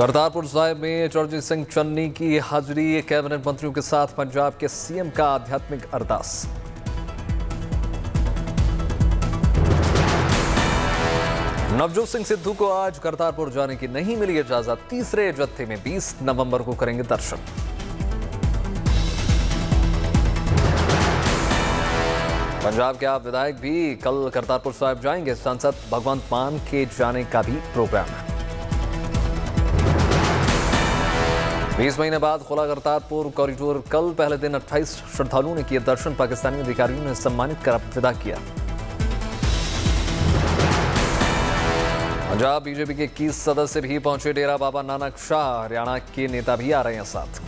करतारपुर साहिब में चरणजीत सिंह चन्नी की हाजिरी, कैबिनेट मंत्रियों के साथ पंजाब के सीएम का आध्यात्मिक अरदास। नवजोत सिंह सिद्धू को आज करतारपुर जाने की नहीं मिली इजाजत, तीसरे जत्थे में 20 नवंबर को करेंगे दर्शन। पंजाब के आप विधायक भी कल करतारपुर साहिब जाएंगे, सांसद भगवंत मान के जाने का भी प्रोग्राम है। 20 महीने बाद खुला करतारपुर कॉरिडोर, कल पहले दिन 28 श्रद्धालुओं ने किए दर्शन, पाकिस्तानी अधिकारियों ने सम्मानित कर विदा किया। पंजाब बीजेपी के 21 सदस्य भी पहुंचे डेरा बाबा नानक शाह, हरियाणा के नेता भी आ रहे हैं साथ।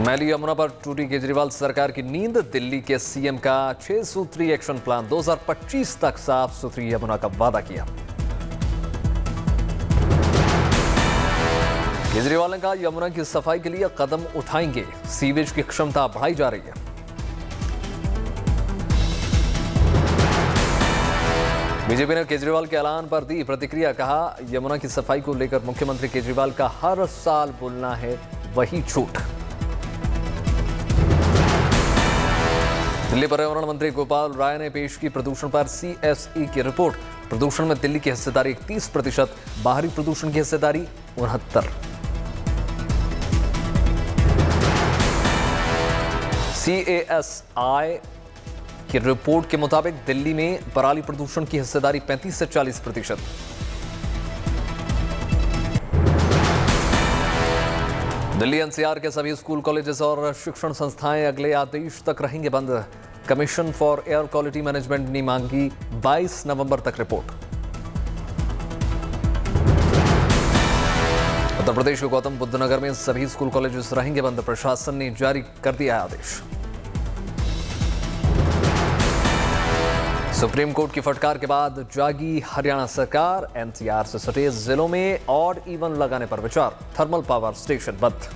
मैली यमुना पर टूटी केजरीवाल सरकार की नींद, दिल्ली के सीएम का 6 सूत्री एक्शन प्लान, 2025 तक साफ सुथरी यमुना का वादा किया। केजरीवाल ने कहा यमुना की सफाई के लिए कदम उठाएंगे, सीवेज की क्षमता बढ़ाई जा रही है। बीजेपी ने केजरीवाल के ऐलान पर दी प्रतिक्रिया, कहा यमुना की सफाई को लेकर मुख्यमंत्री केजरीवाल का हर साल बोलना है वही झूठ। दिल्ली पर्यावरण मंत्री गोपाल राय ने पेश की प्रदूषण पर CSE की रिपोर्ट, प्रदूषण में दिल्ली की हिस्सेदारी 31%, बाहरी प्रदूषण की हिस्सेदारी 69%। CASI की रिपोर्ट के मुताबिक दिल्ली में पराली प्रदूषण की हिस्सेदारी 35 से 40%। दिल्ली NCR के सभी स्कूल, कॉलेजेस और शिक्षण संस्थाएं अगले आदेश तक रहेंगे बंद। Commission for air quality management ने मांगी 22 नवंबर तक रिपोर्ट। उत्तर प्रदेश के गौतम बुद्ध नगर में सभी स्कूल, कॉलेजेस रहेंगे बंद, प्रशासन ने जारी कर दिया आदेश। सुप्रीम कोर्ट की फटकार के बाद जागी हरियाणा सरकार, NCR से सटे जिलों में ऑड इवन लगाने पर विचार, थर्मल पावर स्टेशन बंद।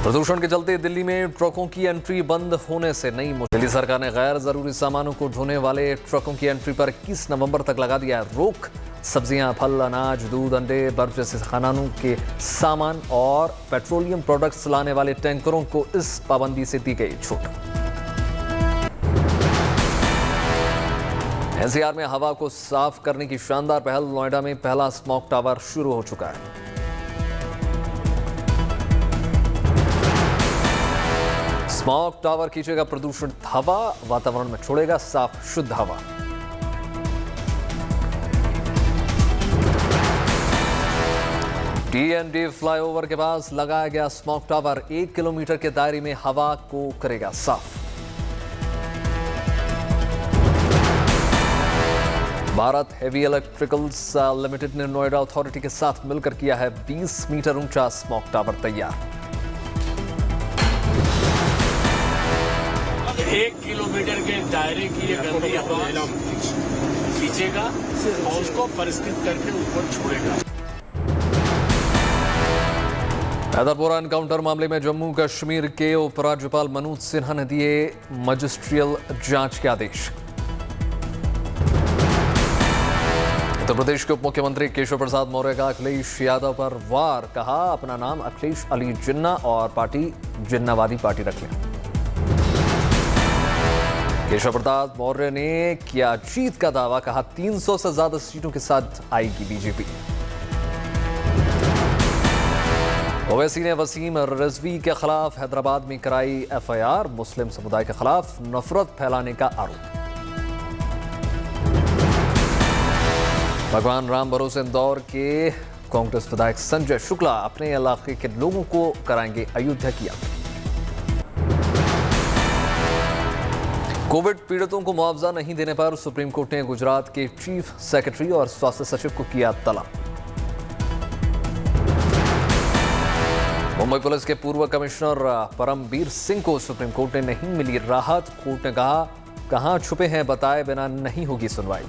प्रदूषण के चलते दिल्ली में ट्रकों की एंट्री बंद होने से नई मुश्किल, दिल्ली सरकार ने गैर जरूरी सामानों को ढोने वाले ट्रकों की एंट्री पर 21 नवंबर तक लगा दिया है रोक। सब्जियां, फल, अनाज, दूध, अंडे, बर्फ जैसे खानानों के सामान और पेट्रोलियम प्रोडक्ट्स लाने वाले टैंकरों को इस पाबंदी से दी गई छूट। NCR में हवा को साफ करने की शानदार पहल, नोएडा में पहला स्मॉग टावर शुरू हो चुका है। स्मॉग टावर खींचेगा प्रदूषित हवा, वातावरण में छोड़ेगा साफ शुद्ध हवा। TND फ्लाईओवर के पास लगाया गया स्मॉग टावर 1 किलोमीटर के दायरे में हवा को करेगा साफ। भारत हेवी इलेक्ट्रिकल्स लिमिटेड ने नोएडा अथॉरिटी के साथ मिलकर किया है 20 मीटर ऊंचा स्मॉग टावर तैयार। 1 किलोमीटर के दायरे की ये गंदी हवा खींचेगा और उसको परिष्कृत करके ऊपर छोड़ेगा। हैदरपुरा एनकाउंटर मामले में जम्मू कश्मीर के उपराज्यपाल मनोज सिन्हा ने दिए मजिस्ट्रियल जांच के आदेश। उत्तर प्रदेश के उप मुख्यमंत्री केशव प्रसाद मौर्य का अखिलेश यादव पर वार, कहा अपना नाम अखिलेश अली जिन्ना और पार्टी जिन्नावादी पार्टी रख लें। केशव प्रसाद मौर्य ने किया जीत का दावा, कहा 300 से ज्यादा सीटों के साथ आएगी बीजेपी। ओवैसी ने वसीम रिजवी के खिलाफ हैदराबाद में कराई FIR, मुस्लिम समुदाय के खिलाफ नफरत फैलाने का आरोप। भगवान राम भरोसे इंदौर के कांग्रेस विधायक संजय शुक्ला अपने इलाके के लोगों को कराएंगे अयोध्या की यात्रा। कोविड पीड़ितों को मुआवजा नहीं देने पर सुप्रीम कोर्ट ने गुजरात के चीफ सेक्रेटरी और स्वास्थ्य सचिव को किया तलब। मुंबई पुलिस के पूर्व कमिश्नर परमबीर सिंह को सुप्रीम कोर्ट ने नहीं मिली राहत, कोर्ट ने कहा कहां छुपे हैं, बताए बिना नहीं होगी सुनवाई।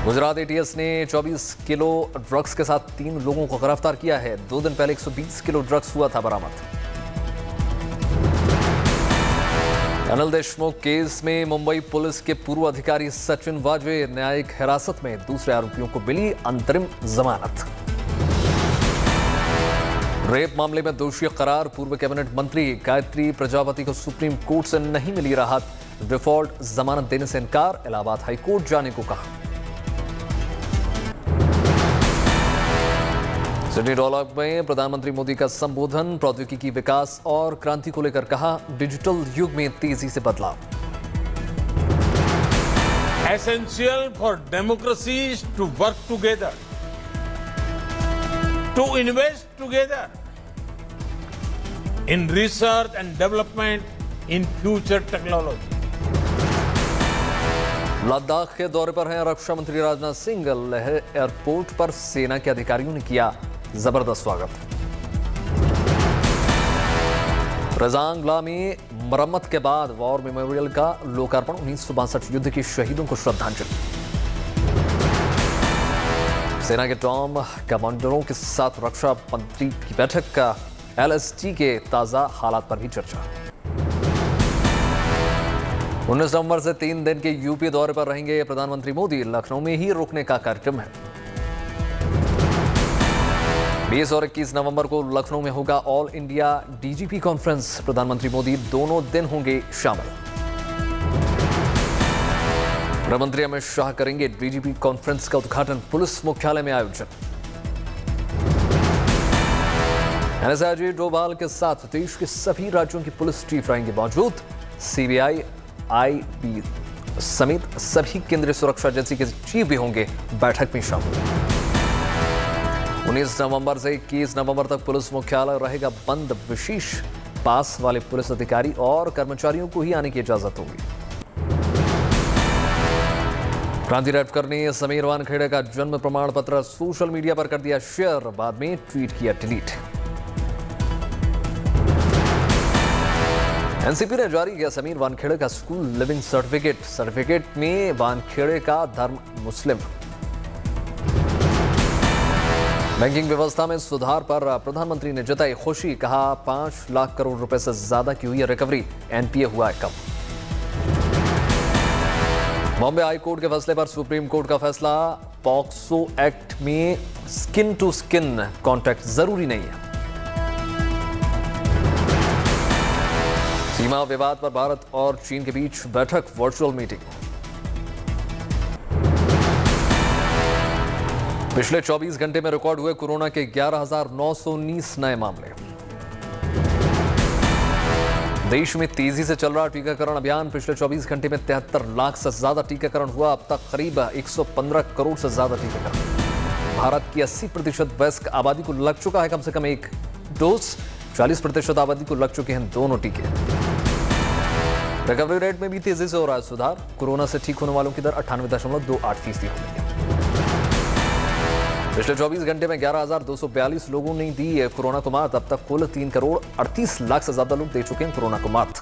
गुजरात ATS ने 24 किलो ड्रग्स के साथ 3 लोगों को गिरफ्तार किया है। 2 दिन पहले 120 किलो ड्रग्स हुआ था बरामद। अनिल देशमुख केस में मुंबई पुलिस के पूर्व अधिकारी सचिन वाजवे न्यायिक हिरासत में, दूसरे आरोपियों को मिली अंतरिम जमानत। रेप मामले में दोषी करार पूर्व कैबिनेट मंत्री गायत्री प्रजापति को सुप्रीम कोर्ट से नहीं मिली राहत, डिफॉल्ट जमानत देने से इनकार, इलाहाबाद हाईकोर्ट जाने को कहा। सिडनी डॉलॉग में प्रधानमंत्री मोदी का संबोधन, प्रौद्योगिकी विकास और क्रांति को लेकर कहा, डिजिटल युग में तेजी से बदलाव। Essential for democracies to work together, to invest together in research and development in future technology. Ladakh के दौरे पर हैं रक्षा मंत्री राजनाथ सिंह। लेह एयरपोर्ट पर सेना के अधिकारियों ने किया जबरदस्त स्वागत। रजांगला में मरम्मत के बाद वॉर मेमोरियल का लोकार्पण, 1962 युद्ध के शहीदों को श्रद्धांजलि। सेना के टॉप कमांडरों के साथ रक्षा मंत्री की बैठक का, LST के ताजा हालात पर भी चर्चा। 19 नवंबर से 3 दिन के यूपी दौरे पर रहेंगे प्रधानमंत्री मोदी, लखनऊ में ही रुकने का कार्यक्रम है। 20 और 21 नवंबर को लखनऊ में होगा ऑल इंडिया DGP कॉन्फ्रेंस, प्रधानमंत्री मोदी दोनों दिन होंगे शामिल। गृह मंत्री अमित शाह करेंगे DGP कॉन्फ्रेंस का उद्घाटन, पुलिस मुख्यालय में आयोजन। NSIG डोभाल के साथ देश के सभी राज्यों की पुलिस चीफ रहेंगे मौजूद, CBI IB समेत सभी केंद्रीय सुरक्षा एजेंसी के चीफ भी होंगे बैठक में शामिल। 19 नवंबर से 21 नवंबर तक पुलिस मुख्यालय रहेगा बंद, विशेष पास वाले पुलिस अधिकारी और कर्मचारियों को ही आने की इजाजत होगी। क्रांति रेडकर ने समीर वानखेड़े का जन्म प्रमाण पत्र सोशल मीडिया पर कर दिया शेयर, बाद में ट्वीट किया डिलीट। एनसीपी ने जारी किया समीर वानखेड़े का स्कूल लिविंग सर्टिफिकेट में वानखेड़े का धर्म मुस्लिम। बैंकिंग व्यवस्था में सुधार पर प्रधानमंत्री ने जताई खुशी, कहा 5 लाख करोड़ रुपए से ज्यादा की हुई है रिकवरी, NPA हुआ है कम। बॉम्बे हाई कोर्ट के फैसले पर सुप्रीम कोर्ट का फैसला, पॉक्सो एक्ट में स्किन टू स्किन कॉन्टैक्ट जरूरी नहीं है। सीमा विवाद पर भारत और चीन के बीच बैठक, वर्चुअल मीटिंग। पिछले 24 घंटे में रिकॉर्ड हुए कोरोना के 11,919 नए मामले। देश में तेजी से चल रहा टीकाकरण अभियान, पिछले 24 घंटे में 73 लाख से ज्यादा टीकाकरण हुआ, अब तक करीब 115 करोड़ से ज्यादा टीकाकरण। भारत की 80% वयस्क आबादी को लग चुका है कम से कम एक डोज, 40% आबादी को लग चुके हैं दोनों टीके। रिकवरी रेट में भी तेजी से हो रहा है सुधार, कोरोना से ठीक होने वालों की दर 98.28% हो गई है। पिछले 24 घंटे में 11,242 लोगों ने दी है कोरोना को मात, अब तक कुल 3 करोड़ 38 लाख से ज्यादा लोग दे चुके हैं कोरोना को मात।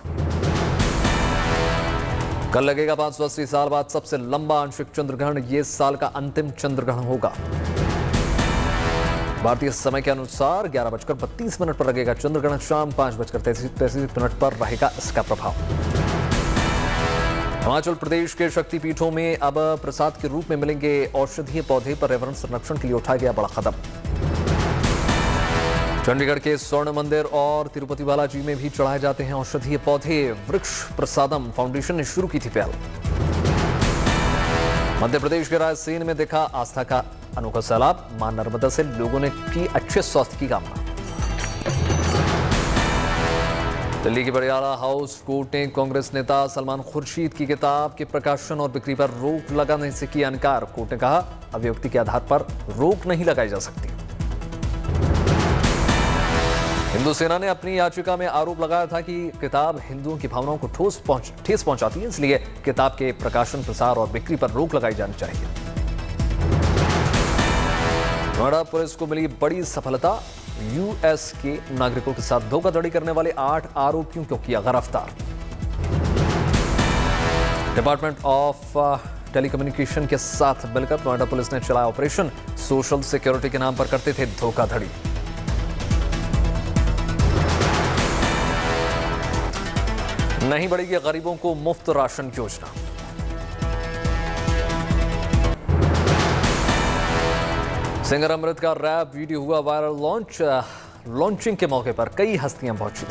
कल लगेगा 580 साल बाद सबसे लंबा आंशिक चंद्रग्रहण, ये साल का अंतिम चंद्रग्रहण होगा। भारतीय समय के अनुसार 11:32 पर लगेगा चंद्रग्रहण, शाम 5:33 पर रहेगा इसका प्रभाव। हिमाचल प्रदेश के शक्तिपीठों में अब प्रसाद के रूप में मिलेंगे औषधीय पौधे, पर्यावरण संरक्षण के लिए उठाया गया बड़ा कदम। चंडीगढ़ के स्वर्ण मंदिर और तिरुपति बालाजी में भी चढ़ाए जाते हैं औषधीय पौधे, वृक्ष प्रसादम फाउंडेशन ने शुरू की थी पहल। मध्य प्रदेश के रायसेन में देखा आस्था का अनोखा सैलाब, मां नर्मदा से लोगों ने की अच्छे स्वास्थ्य की कामना। दिल्ली के बड़ियाला हाउस कोर्ट ने कांग्रेस नेता सलमान खुर्शीद की किताब के प्रकाशन और बिक्री पर रोक लगाने से किया इनकार। कोर्ट ने कहा अभिव्यक्ति के आधार पर रोक नहीं लगाई जा सकती। हिंदू सेना ने अपनी याचिका में आरोप लगाया था कि किताब हिंदुओं की भावनाओं को ठेस पहुंचाती है, इसलिए किताब के प्रकाशन, प्रसार और बिक्री पर रोक लगाई जानी चाहिए। नोएडा पुलिस को मिली बड़ी सफलता, US के नागरिकों के साथ धोखाधड़ी करने वाले 8 आरोपियों को किया गिरफ्तार। डिपार्टमेंट ऑफ टेलीकम्युनिकेशन के साथ मिलकर नोएडा पुलिस ने चलाया ऑपरेशन, सोशल सिक्योरिटी के नाम पर करते थे धोखाधड़ी। नहीं बढ़ेगी गरीबों को मुफ्त राशन योजना। सिंगर अमृत का रैप वीडियो हुआ वायरल। लॉन्चिंग के मौके पर कई हस्तियां पहुंची।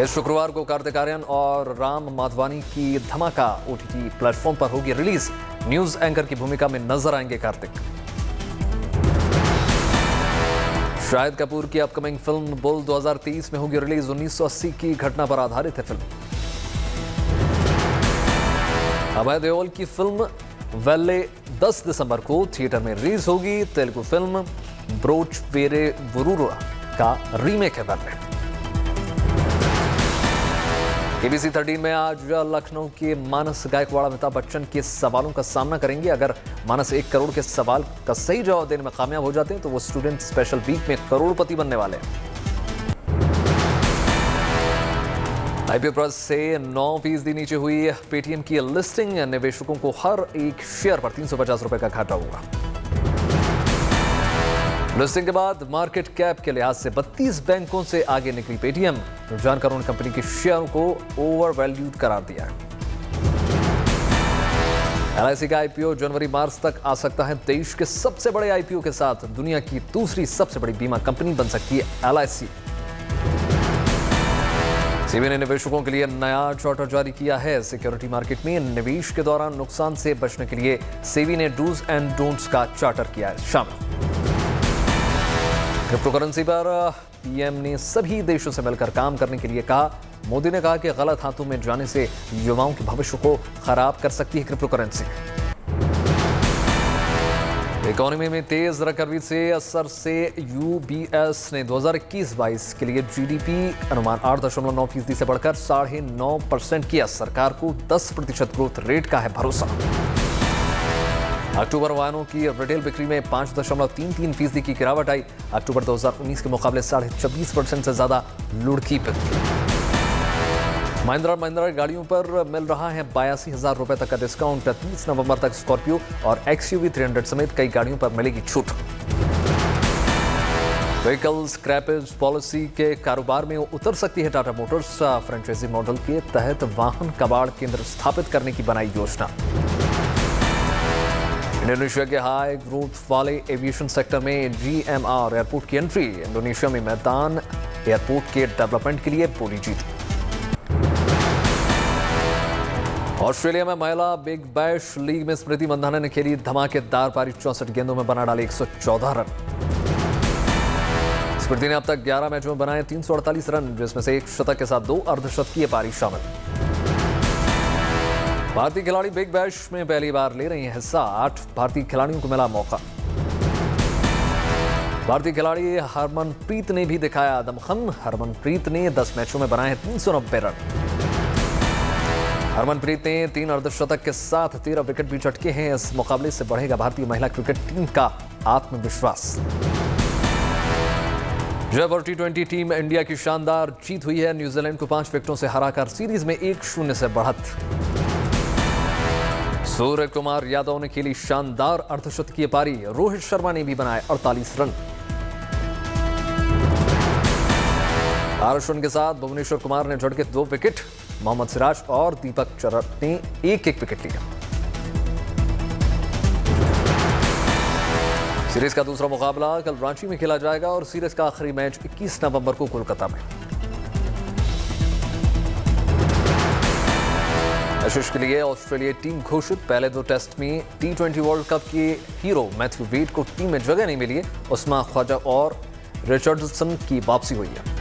इस शुक्रवार को कार्तिक आर्यन और राम माधवानी की धमाका OTT प्लेटफॉर्म पर होगी रिलीज। न्यूज एंकर की भूमिका में नजर आएंगे कार्तिक। शाहिद कपूर की अपकमिंग फिल्म बुल 2023 में होगी रिलीज। 1980 की घटना पर आधारित है फिल्म। अभय देओल की फिल्म वेल्ले 10 दिसंबर को थिएटर में रिलीज होगी। तेलुगु फिल्म ब्रोच वेरे वुरुरा का रीमेक है वेल्ले। KBC 13 में आज लखनऊ के मानस गायकवाड़ अमिताभ बच्चन के सवालों का सामना करेंगे। अगर मानस 1 करोड़ के सवाल का सही जवाब देने में कामयाब हो जाते हैं तो वो स्टूडेंट स्पेशल वीक में करोड़पति बनने वाले हैं। IPO प्राइस से 9% नीचे हुई पेटीएम की लिस्टिंग। निवेशकों को हर एक शेयर पर 350 रुपए का घाटा हुआ। लिस्टिंग के बाद मार्केट कैप के लिहाज से 32 बैंकों से आगे निकली पेटीएम। जानकार उन्होंने कंपनी के शेयरों को ओवर वैल्यूड करार दिया है। LIC का IPO जनवरी-मार्च तक आ सकता है। देश के सबसे बड़े IPO के साथ दुनिया की दूसरी सबसे बड़ी बीमा कंपनी बन सकती है LIC। सेबी ने निवेशकों के लिए नया चार्टर जारी किया है। सिक्योरिटी मार्केट में निवेश के दौरान नुकसान से बचने के लिए सेबी ने डूज एंड डोंट्स का चार्टर किया है शामिल। क्रिप्टो करेंसी पर PM ने सभी देशों से मिलकर काम करने के लिए कहा। मोदी ने कहा कि गलत हाथों में जाने से युवाओं के भविष्य को खराब कर सकती है क्रिप्टो करेंसी। इकोनॉमी में तेज रिकवरी से असर से UBS ने 2021-22 के लिए GDP अनुमान 8.9% से बढ़कर 9.5% किया। सरकार को 10% ग्रोथ रेट का है भरोसा। अक्टूबर वाहनों की रिटेल बिक्री में 5.33% की गिरावट आई। अक्टूबर 2019 के मुकाबले 26.5% से ज्यादा लुढ़की बिक्री। महिंद्रा गाड़ियों पर मिल रहा है 82,000 रुपए तक का डिस्काउंट। 30 नवंबर तक स्कॉर्पियो और XUV 300 समेत कई गाड़ियों पर मिलेगी छूट। व्हीकल स्क्रैपेज पॉलिसी के कारोबार में उतर सकती है टाटा मोटर्स। फ्रेंचाइजी मॉडल के तहत वाहन कबाड़ केंद्र स्थापित करने की बनाई योजना। इंडोनेशिया के हाई ग्रोथ वाले एविएशन सेक्टर में GMR एयरपोर्ट की एंट्री। इंडोनेशिया में मैदान एयरपोर्ट के डेवलपमेंट के लिए बोली जीती। ऑस्ट्रेलिया में महिला बिग बैश लीग में स्मृति मंधाना ने खेली धमाकेदार पारी। 64 गेंदों में बना डाले 114 रन। स्मृति ने अब तक 11 मैचों में बनाए 348 रन, जिसमें से 1 शतक के साथ 2 अर्धशतकीय पारी शामिल। भारतीय खिलाड़ी बिग बैश में पहली बार ले रही हैं हिस्सा। 8 भारतीय खिलाड़ियों को मिला मौका। भारतीय खिलाड़ी हरमनप्रीत ने भी दिखाया दमखम। हरमनप्रीत ने 10 मैचों में बनाए 390 रन। हरमनप्रीत ने 3 अर्धशतक के साथ 13 विकेट भी झटके हैं। इस मुकाबले से बढ़ेगा भारतीय महिला क्रिकेट टीम का आत्मविश्वास। जयपुर T20 टीम इंडिया की शानदार जीत हुई है। न्यूजीलैंड को 5 विकेटों से हराकर सीरीज में 1-0 से बढ़त। सूर्य कुमार यादव ने खेली शानदार अर्धशतकीय पारी। रोहित शर्मा ने भी बनाए 48 रन। आरश्वन के साथ भुवनेश्वर कुमार ने झटके 2 विकेट। मोहम्मद सिराज और दीपक चहर ने 1-1 विकेट लिया। सीरीज का दूसरा मुकाबला कल रांची में खेला जाएगा और सीरीज का आखिरी मैच 21 नवंबर को कोलकाता में। एशेज के लिए ऑस्ट्रेलिया टीम घोषित। पहले 2 टेस्ट में T20 वर्ल्ड कप के हीरो मैथ्यू वेड को टीम में जगह नहीं मिली है। उस्मान ख्वाजा और रिचर्डसन की वापसी हुई है।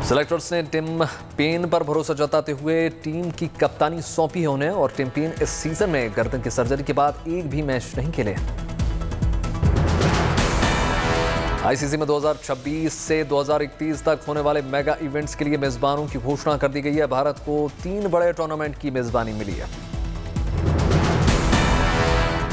सेलेक्टर्स ने टिम पेन पर भरोसा जताते हुए टीम की कप्तानी सौंपी है उन्हें। और टिम पेन इस सीजन में गर्दन की सर्जरी के बाद एक भी मैच नहीं खेले। ICC में 2026 से 2031 तक होने वाले मेगा इवेंट्स के लिए मेजबानों की घोषणा कर दी गई है। भारत को 3 बड़े टूर्नामेंट की मेजबानी मिली है।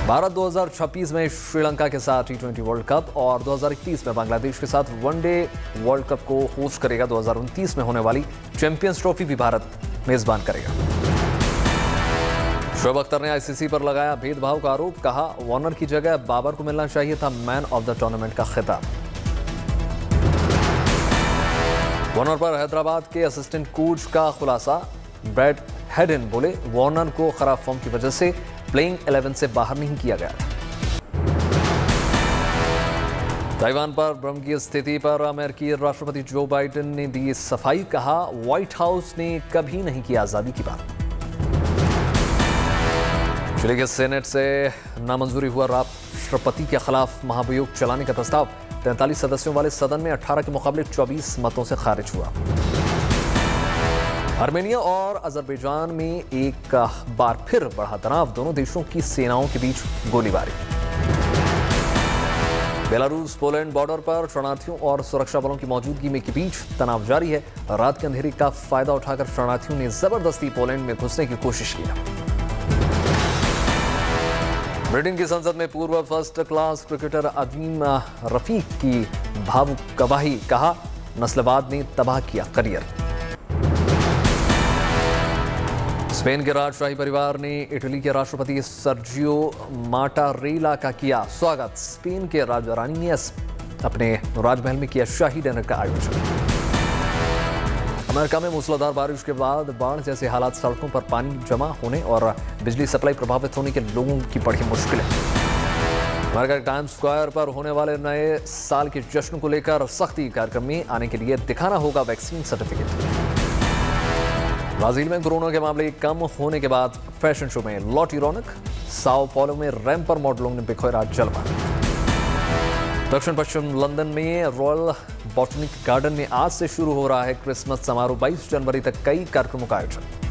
भारत 2026 में श्रीलंका के साथ T20 वर्ल्ड कप और 2031 में बांग्लादेश के साथ वनडे वर्ल्ड कप को होस्ट करेगा। 2029 में होने वाली चैंपियंस ट्रॉफी भी भारत मेजबान करेगा। शोएब अख्तर ने आईसीसी पर लगाया भेदभाव का आरोप, कहा वार्नर की जगह बाबर को मिलना चाहिए था मैन ऑफ द टूर्नामेंट का खिताब। वार्नर पर हैदराबाद के असिस्टेंट कोच का खुलासा, ब्रैड हेडन बोले वार्नर को खराब फॉर्म की वजह से प्लेइंग 11 से बाहर नहीं किया गया। ताइवान पर बम की स्थिति पर अमेरिकी राष्ट्रपति जो बाइडेन ने दी सफाई, कहा व्हाइट हाउस ने कभी नहीं की आजादी की बात। चिली के सेनेट से नामंजूरी हुआ राष्ट्रपति के खिलाफ महाभियोग चलाने का प्रस्ताव, 43 सदस्यों वाले सदन में 18 के मुकाबले 24 मतों से खारिज हुआ। आर्मेनिया और अजरबैजान में एक बार फिर बढ़ा तनाव, दोनों देशों की सेनाओं के बीच गोलीबारी। बेलारूस पोलैंड बॉर्डर पर शरणार्थियों और सुरक्षा बलों की मौजूदगी में के बीच तनाव जारी है। रात के अंधेरे का फायदा उठाकर शरणार्थियों ने जबरदस्ती पोलैंड में घुसने की कोशिश की। ब्रिटेन की संसद में पूर्व फर्स्ट क्लास क्रिकेटर अजीम रफीक की भावुक गवाही, कहा नस्लवाद ने तबाह किया करियर। स्पेन के राजशाही परिवार ने इटली के राष्ट्रपति सर्जियो माटारेला का किया स्वागत। स्पेन के राजा रानी ने अपने राजमहल में किया शाही डिनर का आयोजन। अमेरिका में मूसलाधार बारिश के बाद बाढ़ जैसे हालात, सड़कों पर पानी जमा होने और बिजली सप्लाई प्रभावित होने के लोगों की बढ़ी मुश्किलें। अमेरिका के टाइम्स स्क्वायर पर होने वाले नए साल के जश्न को लेकर सख्ती, कार्यक्रम में आने के लिए दिखाना होगा वैक्सीन सर्टिफिकेट। ब्राजील में कोरोना के मामले कम होने के बाद फैशन शो में लौटी रौनक, साओ पौलो में रैंप पर मॉडलों ने बिखोरा जलवा। दक्षिण पश्चिम लंदन में रॉयल बॉटनिक गार्डन में आज से शुरू हो रहा है क्रिसमस समारोह, 22 जनवरी तक कई कार्यक्रमों का आयोजन।